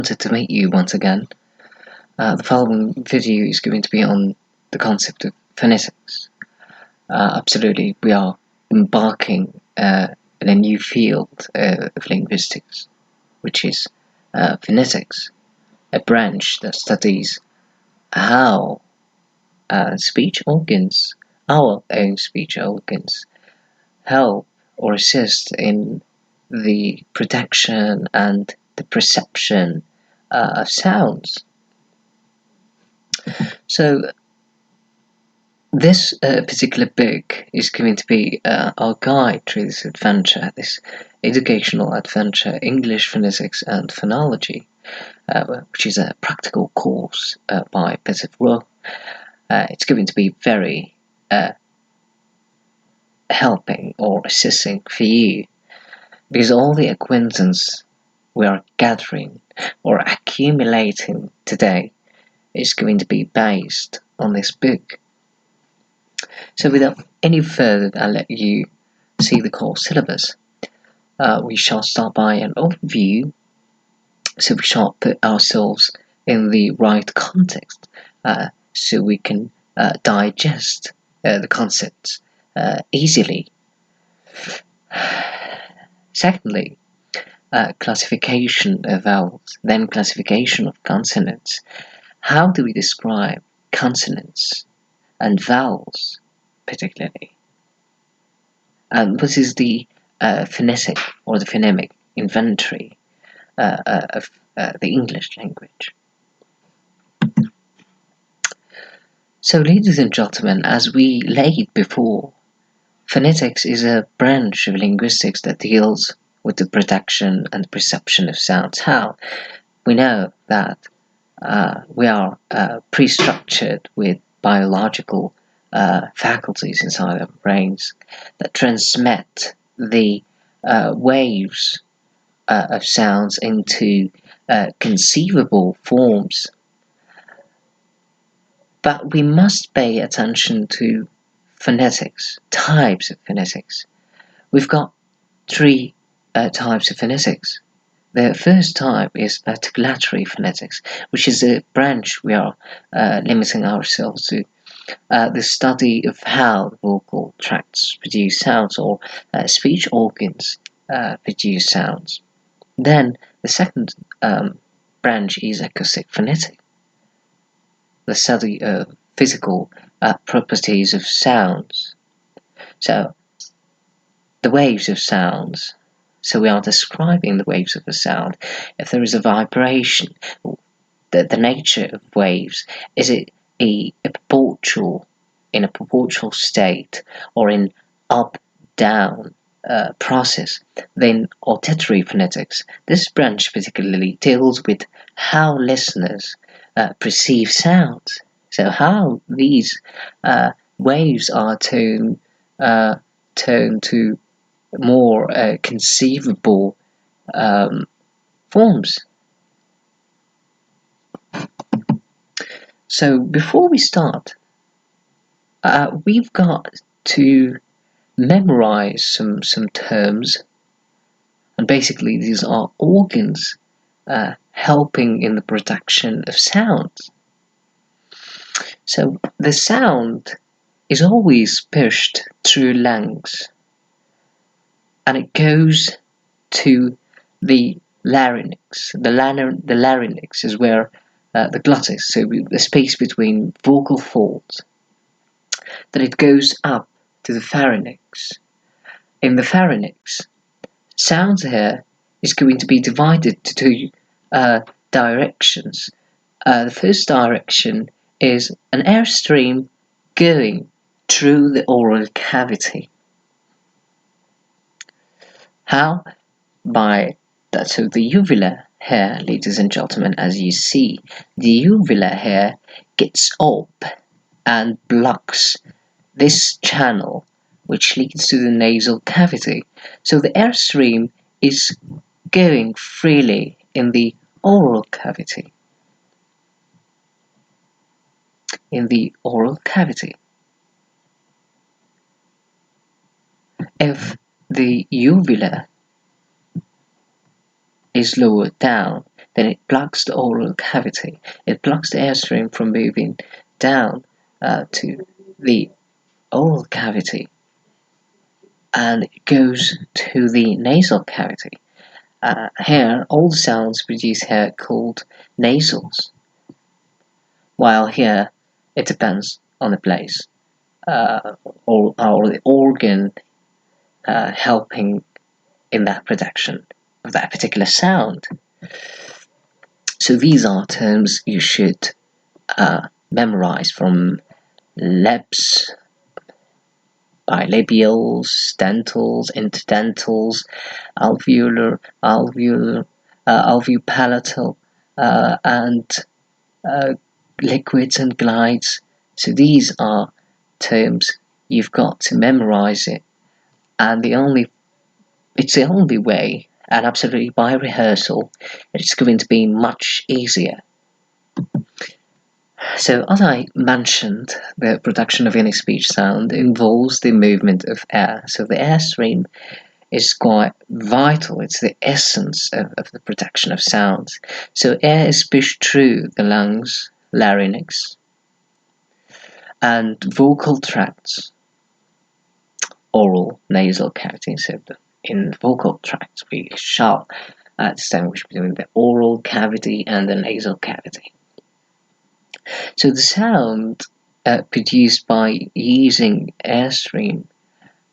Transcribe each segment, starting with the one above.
Wanted to meet you once again. The following video is going to be on the concept of phonetics. Absolutely, we are embarking in a new field of linguistics, which is phonetics, a branch that studies how speech organs, our own speech organs, help or assist in the production and the perception of sounds. So this particular book is going to be our guide through this adventure, this educational adventure, English phonetics and phonology, which is a practical course by Rowe. It's going to be very helping or assisting for you, because all the acquaintance we are gathering or accumulating today is going to be based on this book. So without any further, I'll let you see the course syllabus. We shall start by an overview, so we shall put ourselves in the right context, so we can digest the concepts easily. Secondly, classification of vowels, then classification of consonants. How do we describe consonants and vowels particularly? And what is the phonetic or the phonemic inventory of the English language? So, ladies and gentlemen, as we laid before, phonetics is a branch of linguistics that deals with the production and perception of sounds. How? We know that we are pre-structured with biological faculties inside our brains that transmit the waves of sounds into conceivable forms. But we must pay attention to phonetics, types of phonetics. We've got three types of phonetics. The first type is articulatory phonetics, which is a branch we are limiting ourselves to. The study of how the vocal tracts produce sounds, or speech organs produce sounds. Then the second branch is acoustic phonetic, the study of physical properties of sounds. So the waves of sounds. So we are describing the waves of a sound. If there is a vibration, the nature of waves, is it a proportional, in a proportional state, or in up-down process? Then auditory phonetics. This branch particularly deals with how listeners perceive sounds. So how these waves are turned to more conceivable forms. So before we start, we've got to memorize some terms, and basically these are organs helping in the production of sounds. So the sound is always pushed through lungs, and it goes to the larynx. The larynx is where the glottis, so the space between vocal folds. Then it goes up to the pharynx. In the pharynx, sounds here is going to be divided to two directions. The first direction is an airstream going through the oral cavity. How? By that, so the uvula here, ladies and gentlemen, as you see, the uvula here gets up and blocks this channel which leads to the nasal cavity. So the airstream is going freely in the oral cavity. In the oral cavity. If the uvula is lowered down, then it blocks the oral cavity. It blocks the airstream from moving down to the oral cavity, and it goes to the nasal cavity. Here, all the sounds produced here are called nasals, while here it depends on the place or the organ helping in that production of that particular sound. So these are terms you should memorize, from lips, bilabials, dentals, interdentals, alveolar, alveopalatal, and liquids and glides. So these are terms you've got to memorize it, and it's the only way, and absolutely by rehearsal, it's going to be much easier. So, as I mentioned, the production of any speech sound involves the movement of air. So the airstream is quite vital. It's the essence of the production of sounds. So air is pushed through the lungs, larynx, and vocal tracts, oral, nasal cavity. So in vocal tracts, we shall distinguish between the oral cavity and the nasal cavity. So the sound produced by using airstream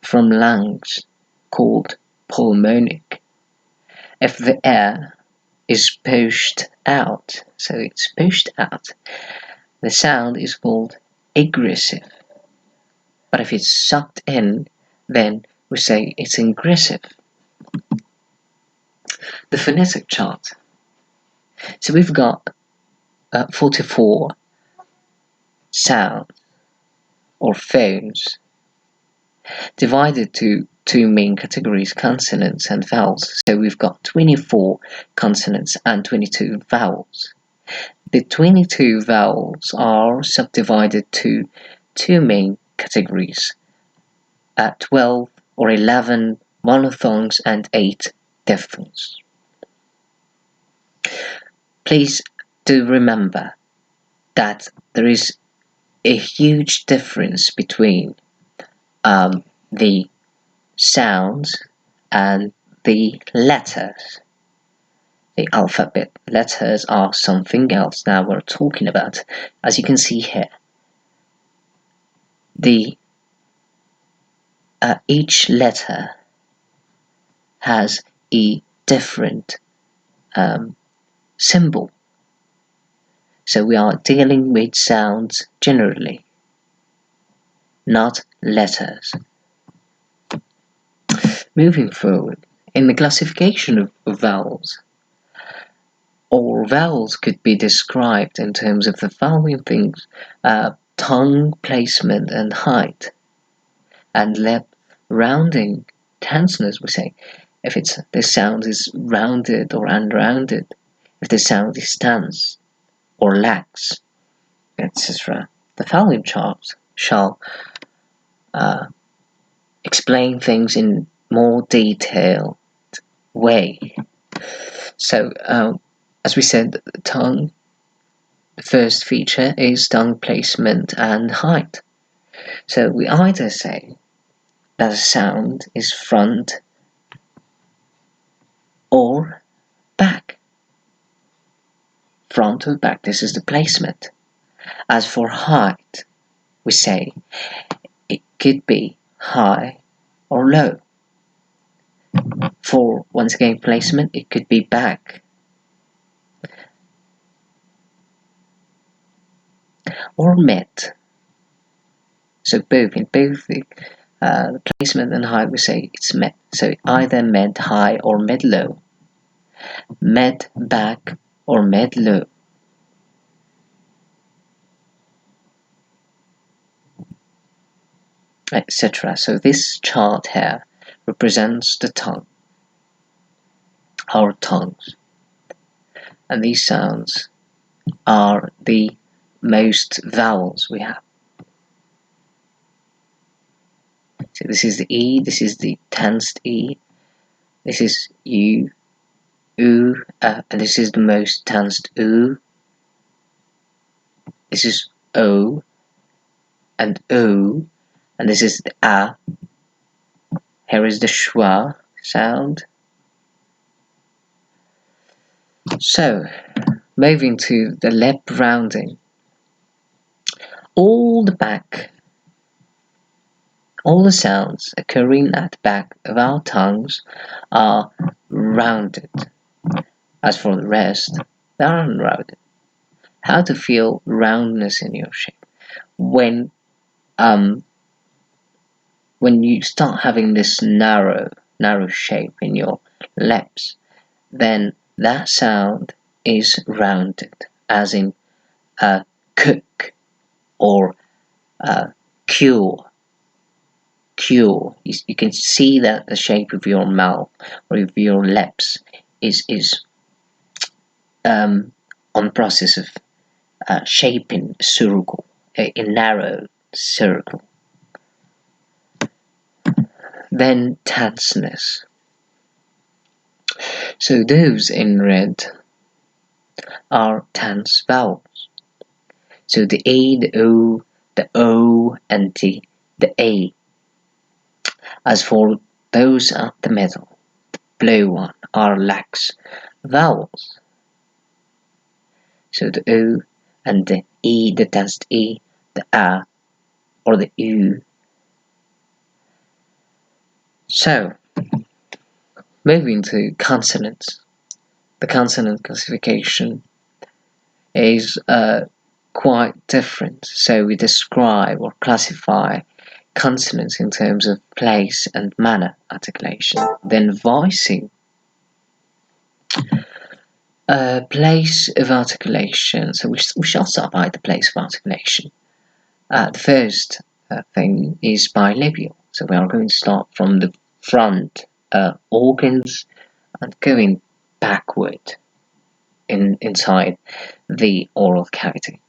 from lungs, called pulmonic. If the air is pushed out, so it's pushed out, the sound is called aggressive. But if it's sucked in, then we say it's ingressive. The phonetic chart. So we've got 44 sounds or phones, divided to two main categories, consonants and vowels. So we've got 24 consonants and 22 vowels. The 22 vowels are subdivided to two main categories, 12 or 11 monophthongs and 8 diphthongs. Please do remember that there is a huge difference between the sounds and the letters. The alphabet letters are something else. Now we're talking about, as you can see here, each letter has a different symbol. So we are dealing with sounds generally, not letters. Moving forward, in the classification of vowels, all vowels could be described in terms of the following things: tongue placement and height, and lip rounding, tenseness. We say if the sound is rounded or unrounded, if the sound is tense or lax, etc. The Vowel chart shall explain things in more detailed way. So, as we said, the tongue, the first feature is tongue placement and height. So we either say that a sound is front or back. Front or back, this is the placement. As for height, we say it could be high or low. For, once again, placement, it could be back or mid. So in both the placement and height, we say it's mid. So either mid high or mid low, mid back or mid low. Etc. So this chart here represents the tongue, our tongues, and these sounds are the most vowels we have. So this is the E, this is the tensed E, this is U, oo, and this is the most tensed oo. This is o and o, and this is the a. Here is the schwa sound. So, moving to the lip rounding. All the sounds occurring at the back of our tongues are rounded. As for the rest, they are unrounded. How to feel roundness in your shape? When you start having this narrow shape in your lips, then that sound is rounded, as in cook or cure. You can see that the shape of your mouth or of your lips is on process of shaping a circle, a narrow circle. Then tenseness. So those in red are tense vowels. So the A, the O, and the A. As for those at the middle, the blue one, are lax vowels. So the O and the E, the tensed E, the A, or the U. So, moving to consonants. The consonant classification is quite different. So we describe or classify consonants in terms of place and manner articulation. Then voicing. Place of articulation. So we shall start by the place of articulation. The first thing is bilabial. So we are going to start from the front organs and going backward inside the oral cavity.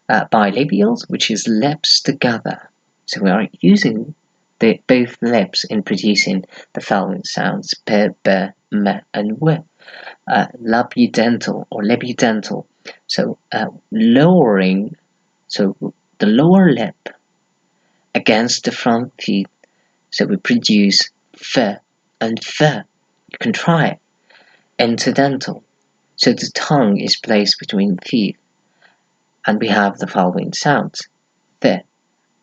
Bilabials, which is lips together. So we are using both lips in producing the following sounds: p, b, m, and w. Labidental or labidental. So lowering, so the lower lip against the front teeth. So we produce f and f. You can try it. Interdental. So the tongue is placed between teeth, and we have the following sounds: th,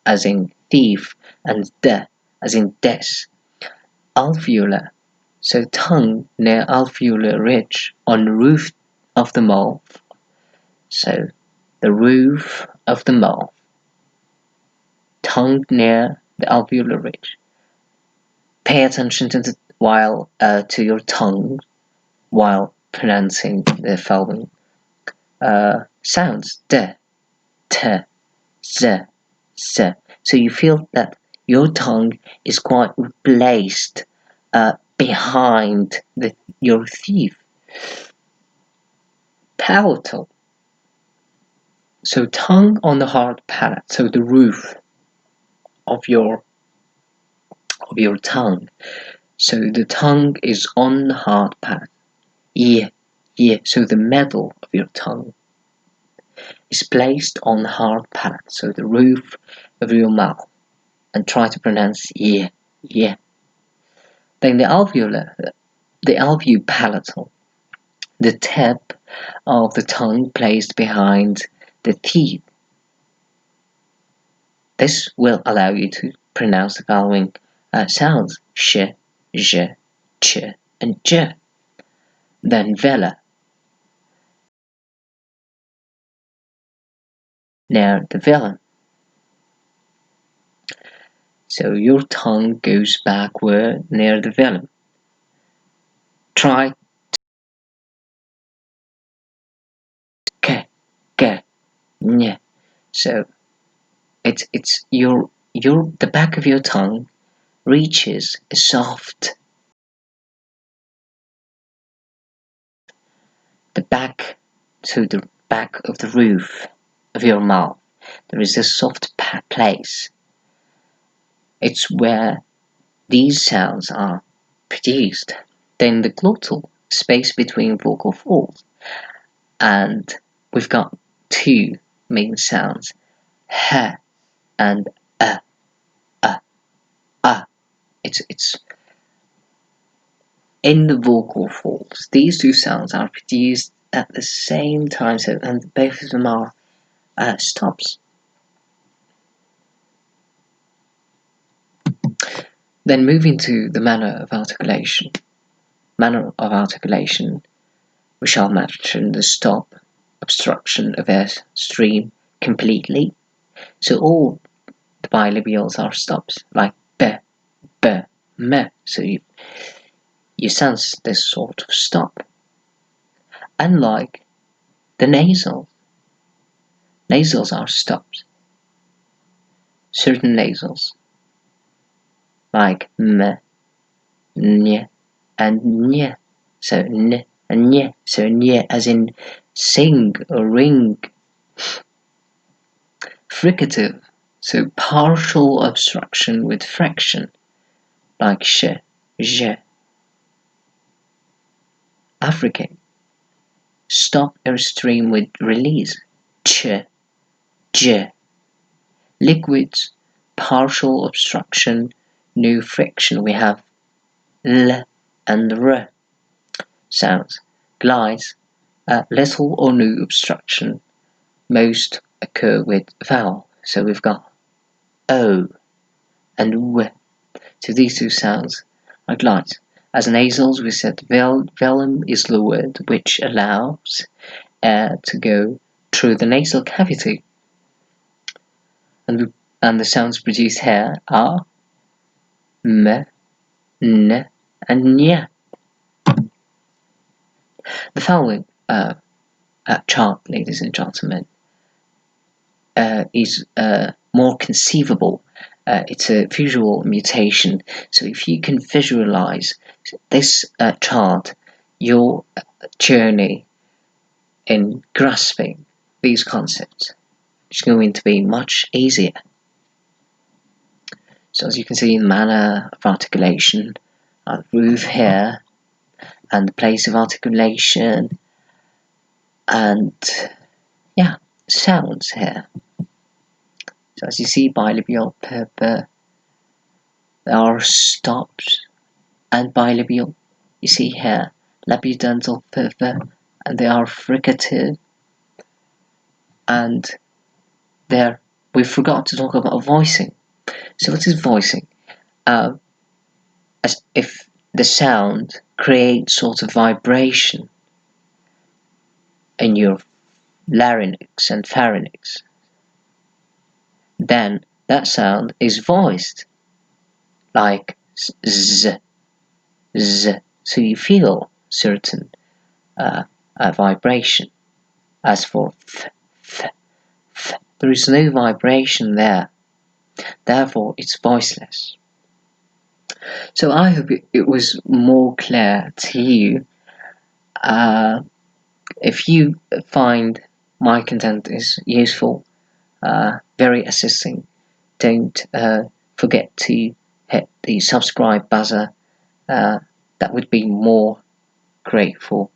as in thief, and de, as in des. Alveolar. So tongue near alveolar ridge on roof of the mouth. So the roof of the mouth. Tongue near the alveolar ridge. Pay attention to to your tongue while pronouncing the following sounds: d, t, z, z. So you feel that your tongue is quite placed behind your teeth. Palatal. So tongue on the hard palate, so the roof of your tongue. So the tongue is on the hard palate. Yeah. So the middle of your tongue is placed on the hard palate, so the roof of your mouth, and try to pronounce yeah. Then the alveopalatal, the tip of the tongue placed behind the teeth. This will allow you to pronounce the following sounds: sh, j, ch, and j. Then vela, near the vela. So your tongue goes backward near the velum. Try k, ny. So it's the back of your tongue reaches a soft, the back of the roof of your mouth. There is a soft place. It's where these sounds are produced. Then the glottal. space between vocal folds, and we've got two main sounds, h and a. It's in the vocal folds. These two sounds are produced at the same time, and both of them are stops. Then moving to the manner of articulation. Manner of articulation, we shall mention the stop, obstruction of Airstream completely. So all the bilabials are stops, like b, b, me. So you sense this sort of stop. Unlike the nasals are stops. Certain nasals, like m, n, and ny. So n and ny. So ny as in sing or ring. Fricative, so partial obstruction with friction, like sh, j. Affricate, stop airstream with release, ch, j. Liquids, partial obstruction, no friction. We have l and r sounds. Glides, little or no obstruction. Most occur with vowel. So we've got o and w. So these two sounds are glides. As nasals, we said velum is lowered, which allows air to go through the nasal cavity. And the sounds produced here are m, n, and nya. The following chart, ladies and gentlemen, is more conceivable. It's a visual mutation. So if you can visualize this chart, your journey in grasping these concepts is going to be much easier. So as you can see, the manner of articulation, roof here, and the place of articulation, and yeah, sounds here. So as you see, bilabial, there are stops, and bilabial, you see here, labiodental, and they are fricative, and there, we forgot to talk about voicing. So what is voicing? As if the sound creates sort of vibration in your larynx and pharynx, then that sound is voiced, like z, z. So you feel certain vibration. As for th, there is no vibration there. Therefore, it's voiceless. So I hope it was more clear to you. If you find my content is useful, very assisting, don't forget to hit the subscribe buzzer. That would be more grateful.